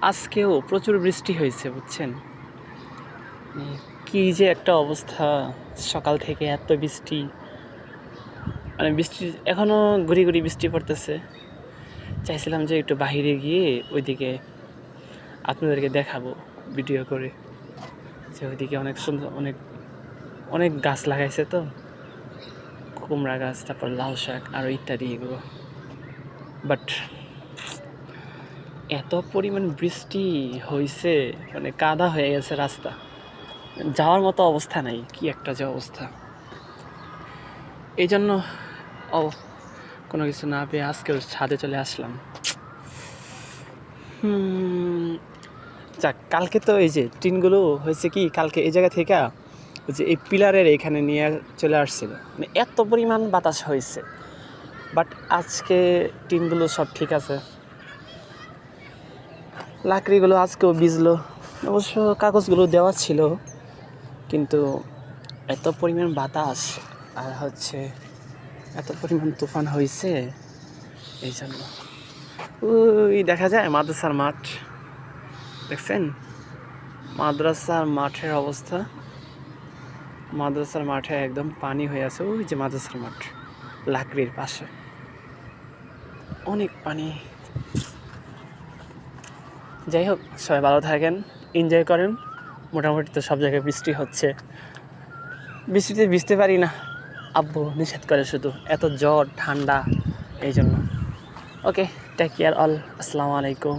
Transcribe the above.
আজকেও প্রচুর বৃষ্টি হয়েছে বুঝছেন। কি যে একটা অবস্থা, সকাল থেকে এত বৃষ্টি, মানে বৃষ্টি এখনও গুড়ি গুড়ি বৃষ্টি পড়তেছে। চাইছিলাম যে একটু বাইরে গিয়ে ওইদিকে আপনাদেরকে দেখাবো ভিডিও করে, যে ওইদিকে অনেক সুন্দর অনেক অনেক গাছ লাগাইছে, তো কুমড়া গাছ, তারপর লাউ শাক আরও ইত্যাদি এগুলো। বাট এত পরিমাণ বৃষ্টি হয়েছে, মানে কাদা হয়ে গেছে রাস্তা, যাওয়ার মতো অবস্থা নাই। কি একটা যে অবস্থা, এই জন্য কোনো কিছু না পেয়ে আজকেও ছাদে চলে আসলাম। যাক, কালকে তো এই যে টিনগুলো হয়েছে কি, কালকে এই জায়গা থেকে যে এই পিলারের এখানে নিয়ে চলে আসছিল, মানে এত পরিমাণ বাতাস হয়েছে। বাট আজকে টিনগুলো সব ঠিক আছে, লাকড়িগুলো আজকেও ভিজলো। অবশ্য কাগজগুলো দেওয়া ছিল, কিন্তু এত পরিমাণ বাতাস আর এত পরিমাণ তুফান হয়েছে, এই জন্য। ওই দেখা যায় মাদ্রাসার মাঠ, দেখছেন মাদ্রাসার মাঠের অবস্থা। মাদ্রাসার মাঠে একদম পানি হয়ে আছে। ওই যে মাদ্রাসার মাঠ লাকড়ির পাশে, অনেক পানি। যাই হোক, সবাই ভালো থাকেন, এনজয় করেন। মোটামুটি তো সব জায়গায় বৃষ্টি হচ্ছে, বৃষ্টিতে ভিজতে পারি না, আব্বু নিষেধ করে শুধু, এত জ্বর ঠান্ডা, এই জন্য। ওকে, টেক কেয়ার অল, আসসালামু আলাইকুম।